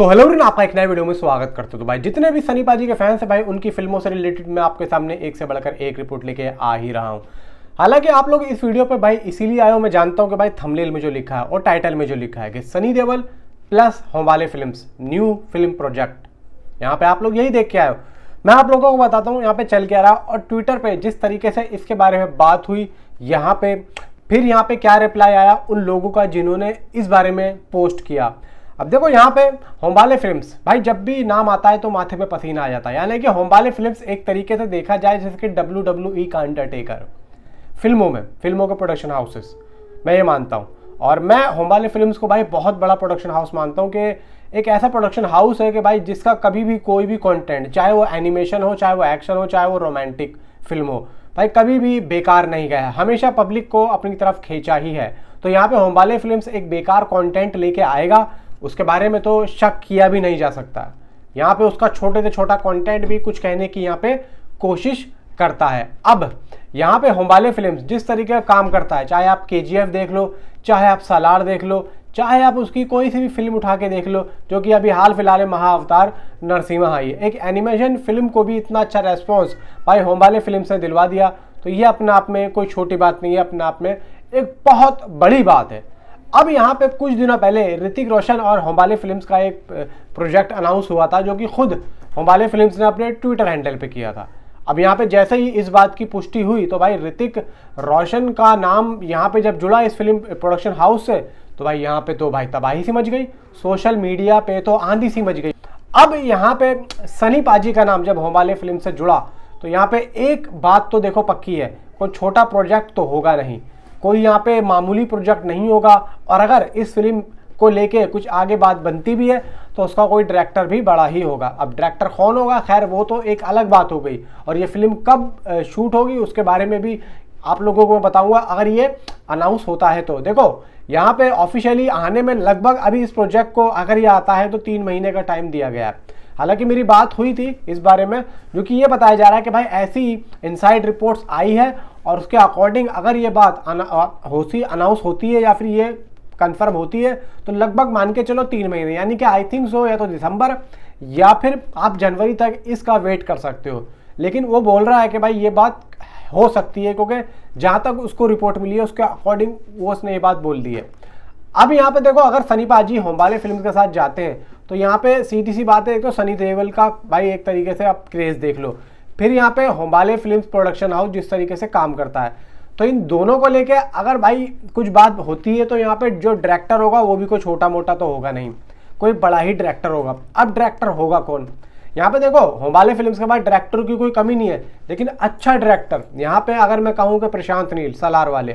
तो hello everyone, आपका एक नए वीडियो में स्वागत करते हो। तो भाई जितने भी सनी पाजी के फैंस हैं भाई, उनकी फिल्मों से रिलेटेड मैं आपके सामने एक से बढ़कर एक रिपोर्ट लेके आ ही रहा हूं। हालांकि आप लोग इस वीडियो पे भाई इसीलिए आए हो, मैं जानता हूं कि भाई थंबनेल में जो लिखा है और टाइटल में जो लिखा है कि Sunny Deol plus Hombale films new film project, यहाँ पे आप लोग यही देख के आए हो। मैं आप लोगों को बताता हूँ यहाँ पे चल के रहा और ट्विटर पे जिस तरीके से इसके बारे में बात हुई, यहाँ पे फिर यहाँ पे क्या रिप्लाई आया उन लोगों का जिन्होंने इस बारे में पोस्ट किया। अब देखो यहाँ पे होमबाले फिल्म्स, भाई जब भी नाम आता है तो माथे पे पसीना आ जाता है। यानी कि होमबाले फिल्म्स एक तरीके से देखा जाए जैसे कि WWE का अंडरटेकर फिल्मों के प्रोडक्शन हाउसेस, मैं ये मानता हूँ। और मैं होमबाले फिल्म्स को भाई बहुत बड़ा प्रोडक्शन हाउस मानता हूँ कि एक ऐसा प्रोडक्शन हाउस है कि भाई जिसका कभी भी कोई भी कंटेंट, चाहे वो एनिमेशन हो, चाहे वो एक्शन हो, चाहे वो रोमांटिक फिल्म हो, भाई कभी भी बेकार नहीं गया, हमेशा पब्लिक को अपनी तरफ खींचा ही है। तो यहाँ पे होमबाले फिल्म्स एक बेकार कंटेंट लेके आएगा, उसके बारे में तो शक किया भी नहीं जा सकता। यहाँ पे उसका छोटे से छोटा कंटेंट भी कुछ कहने की यहाँ पे कोशिश करता है। अब यहाँ पे होमबाले फिल्म्स जिस तरीके का काम करता है, चाहे आप KGF देख लो, चाहे आप सालार देख लो, चाहे आप उसकी कोई सी भी फिल्म उठा के देख लो, जो कि अभी हाल फिलहाल में महाअवतार नरसिम्हा आई है, एक एनिमेशन फिल्म को भी इतना अच्छा रेस्पॉन्स भाई होमबाले फिल्म्स ने दिलवा दिया। तो ये अपने आप में कोई छोटी बात नहीं है, अपने आप में एक बहुत बड़ी बात है। अब यहाँ पे कुछ दिनों पहले ऋतिक रोशन और होमबाले फिल्म्स का एक प्रोजेक्ट अनाउंस हुआ था, जो कि खुद होमबाले फिल्म्स ने अपने ट्विटर हैंडल पे किया था। अब यहाँ पे जैसे ही इस बात की पुष्टि हुई तो भाई ऋतिक रोशन का नाम यहाँ पे जब जुड़ा इस फिल्म प्रोडक्शन हाउस से, तो भाई यहाँ पे तो भाई तबाही सी मच गई, सोशल मीडिया पे तो आंधी सी मच गई। अब यहाँ पे सनी पाजी का नाम जब होमबाले फिल्म से जुड़ा तो यहाँ पे एक बात तो देखो पक्की है, कोई छोटा प्रोजेक्ट तो होगा नहीं, कोई यहाँ पे मामूली प्रोजेक्ट नहीं होगा। और अगर इस फिल्म को लेके कुछ आगे बात बनती भी है तो उसका कोई डायरेक्टर भी बड़ा ही होगा। अब डायरेक्टर कौन होगा, खैर वो तो एक अलग बात हो गई। और ये फिल्म कब शूट होगी उसके बारे में भी आप लोगों को मैं बताऊंगा, अगर ये अनाउंस होता है तो। देखो यहाँ पे ऑफिशियली आने में लगभग अभी इस प्रोजेक्ट को अगर ये आता है तो 3 महीने का टाइम दिया गया है। हालांकि मेरी बात हुई थी इस बारे में, जो कि ये बताया जा रहा है कि भाई ऐसी इनसाइड रिपोर्ट्स आई है और उसके अकॉर्डिंग अगर ये बात अनाउंस होती है या फिर ये कंफर्म होती है तो लगभग मान के चलो 3 महीने, यानी कि आई थिंक सो या तो दिसंबर या फिर आप जनवरी तक इसका वेट कर सकते हो। लेकिन वो बोल रहा है कि भाई ये बात हो सकती है, क्योंकि जहां तक उसको रिपोर्ट मिली है उसके अकॉर्डिंग वो उसने ये बात बोल दी है। अब यहाँ पे देखो, अगर सनी पाजी होमबाले फिल्म के साथ जाते हैं तो यहाँ पे सीधी सी बात है, एक तो सनी देओल का भाई एक तरीके से आप क्रेज देख लो, फिर यहाँ पे होमबाले फिल्म्स प्रोडक्शन हाउस जिस तरीके से काम करता है, तो इन दोनों को लेके अगर भाई कुछ बात होती है तो यहाँ पे जो डायरेक्टर होगा वो भी कोई छोटा मोटा तो होगा नहीं, कोई बड़ा ही डायरेक्टर होगा। अब डायरेक्टर होगा कौन? यहाँ पे देखो होमबाले फिल्म्स के बाद डायरेक्टर की कोई कमी नहीं है, लेकिन अच्छा डायरेक्टर यहाँ पे अगर मैं कहूँ कि प्रशांत नील सालार वाले,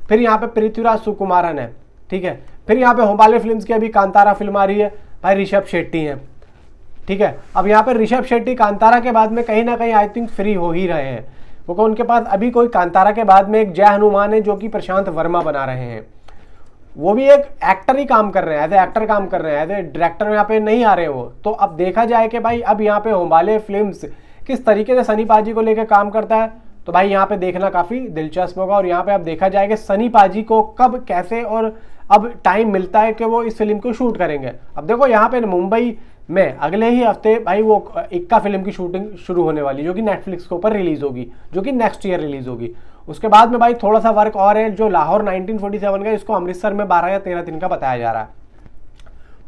फिर यहाँ पे पृथ्वीराज सुकुमारन है, ठीक है, फिर यहाँ पे होमबाले फिल्म्स की अभी कांतारा फिल्म आ रही है, भाई ऋषभ शेट्टी है, ठीक है। अब यहाँ पे ऋषभ शेट्टी कांतारा के बाद में कहीं ना कहीं आई थिंक फ्री हो ही रहे हैं, क्योंकि उनके पास अभी कोई कांतारा के बाद में एक जय हनुमान है जो कि प्रशांत वर्मा बना रहे हैं। वो भी एक एक्टर ही काम कर रहे हैं, एज ए एक्टर काम कर रहे हैं, एज ए डायरेक्टर यहाँ पे नहीं आ रहे वो। तो अब देखा जाए कि भाई अब यहाँ पे होमबाले फिल्म्स किस तरीके से सनी पाजी को लेकर काम करता है, तो भाई यहाँ पे देखना काफ़ी दिलचस्प होगा। और यहाँ पे अब देखा जाए कि सनी पाजी को कब कैसे और अब टाइम मिलता है कि वो इस फिल्म को शूट करेंगे। अब देखो यहाँ पे मुंबई में अगले ही हफ्ते भाई वो इक्का फिल्म की शूटिंग शुरू होने वाली, जो कि नेटफ्लिक्स के ऊपर रिलीज होगी, जो कि नेक्स्ट ईयर रिलीज होगी। उसके बाद में भाई थोड़ा सा वर्क और है, जो लाहौर 1947 का, इसको अमृतसर में 12 या 13 दिन का बताया जा रहा है।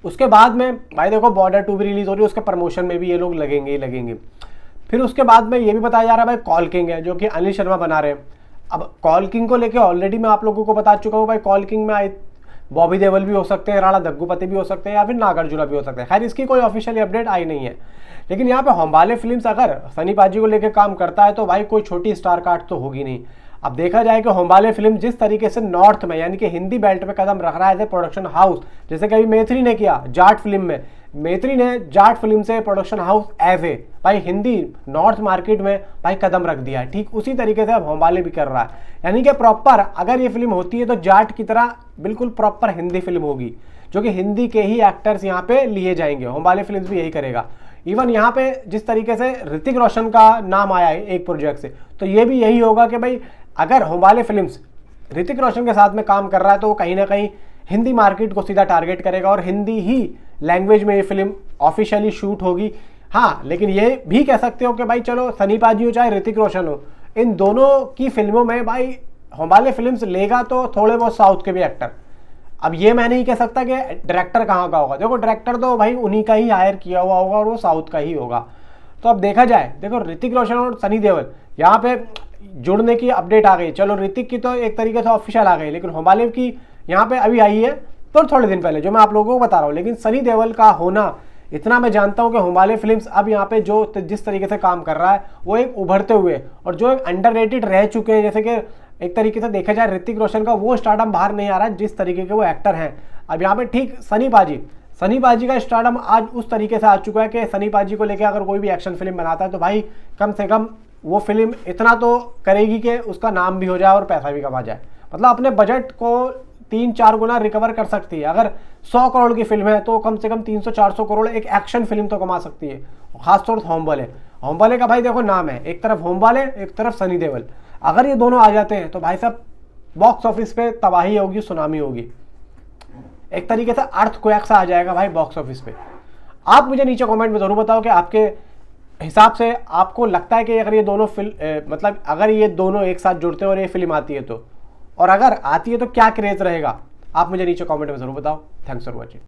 उसके बाद में भाई देखो बॉर्डर 2 भी रिलीज हो रही है, उसके प्रमोशन में भी ये लोग लगेंगे ही लगेंगे। फिर उसके बाद में ये भी बताया जा रहा है भाई कॉल किंग है, जो कि अनिल शर्मा बना रहे हैं। अब कॉल किंग को लेकर ऑलरेडी मैं आप लोगों को बता चुका हूँ भाई, कॉल किंग में बॉबी देओल भी हो सकते हैं, राणा दग्गुपति भी हो सकते हैं, या फिर नागार्जुना भी हो सकते हैं। खैर इसकी कोई ऑफिशियल अपडेट आई नहीं है। लेकिन यहाँ पे होमबाले फिल्म्स अगर सनी पाजी को लेकर काम करता है तो भाई कोई छोटी स्टार कास्ट तो होगी नहीं। अब देखा जाए कि होमबाले फिल्म जिस तरीके से नॉर्थ में यानी कि हिंदी बेल्ट पे कदम रख रहा है एज ए प्रोडक्शन हाउस, जैसे कि अभी मेत्री ने किया जाट फिल्म में, मेत्री ने जाट फिल्म से प्रोडक्शन हाउस एज ए भाई हिंदी नॉर्थ मार्केट में भाई कदम रख दिया है, ठीक उसी तरीके से अब होमबाले भी कर रहा है। यानी कि प्रॉपर अगर ये फिल्म होती है तो जाट की तरह बिल्कुल प्रॉपर हिंदी फिल्म होगी, जो कि हिंदी के ही एक्टर्स यहाँ पे लिए जाएंगे। होमबाले फिल्म भी यही करेगा। इवन यहाँ पे जिस तरीके से ऋतिक रोशन का नाम आया है एक प्रोजेक्ट से, तो ये भी यही होगा कि भाई अगर होमबाले फिल्म्स ऋतिक रोशन के साथ में काम कर रहा है तो वो कहीं ना कहीं हिंदी मार्केट को सीधा टारगेट करेगा और हिंदी ही लैंग्वेज में ये फिल्म ऑफिशियली शूट होगी। हाँ, लेकिन ये भी कह सकते हो कि भाई चलो सनी पाजी हो चाहे ऋतिक रोशन हो, इन दोनों की फिल्मों में भाई हमारे फिल्म्स लेगा तो थोड़े बहुत साउथ के भी एक्टर। अब ये मैं नहीं कह सकता कि डायरेक्टर कहाँ का होगा, देखो डायरेक्टर तो भाई उन्हीं का ही हायर किया हुआ होगा और वो साउथ का ही होगा। तो अब देखा जाए, देखो ऋतिक रोशन और सनी देओल यहाँ पे जुड़ने की अपडेट आ गई। चलो ऋतिक की तो एक तरीके से ऑफिशियल आ गई, लेकिन हुमालिव की यहाँ पे अभी आई है तो थोड़े दिन पहले, जो मैं आप लोगों को बता रहा हूँ। लेकिन सनी देओल का होना, इतना मैं जानता हूँ कि हुमालिव फिल्म्स अब यहाँ पे जो जिस तरीके से काम कर रहा है वो एक उभरते हुए और जो एक अंडररेटेड रह चुके हैं। जैसे कि एक तरीके से देखा जाए ऋतिक रोशन का वो स्टारडम बाहर नहीं आ रहा है जिस तरीके के वो एक्टर हैं। अब यहाँ पे ठीक सनी पाजी का स्टारडम आज उस तरीके से आ चुका है कि सनी पाजी को लेकर अगर कोई भी एक्शन फिल्म बनाता है तो भाई कम से कम वो फिल्म इतना तो करेगी कि उसका नाम भी हो जाए और पैसा भी कमा जाए। मतलब अपने बजट को 3-4 गुना रिकवर कर सकती है। अगर 100 करोड़ की फिल्म है तो कम से कम 300-400 करोड़ एक एक्शन फिल्म तो कमा सकती है। खासतौर से होमबाले का भाई देखो नाम है, एक तरफ होमबाले एक तरफ सनी देओल, अगर ये दोनों आ जाते हैं तो भाई साहब बॉक्स ऑफिस पे तबाही होगी, सुनामी होगी, एक तरीके से अर्थक्वेक सा आ जाएगा भाई बॉक्स ऑफिस पे। आप मुझे नीचे कमेंट में जरूर बताओ कि आपके हिसाब से आपको लगता है कि अगर ये दोनों मतलब अगर ये दोनों एक साथ जुड़ते हैं और ये फिल्म आती है तो, और अगर आती है तो क्या क्रेज रहेगा, आप मुझे नीचे कमेंट में जरूर बताओ। Thanks for watching.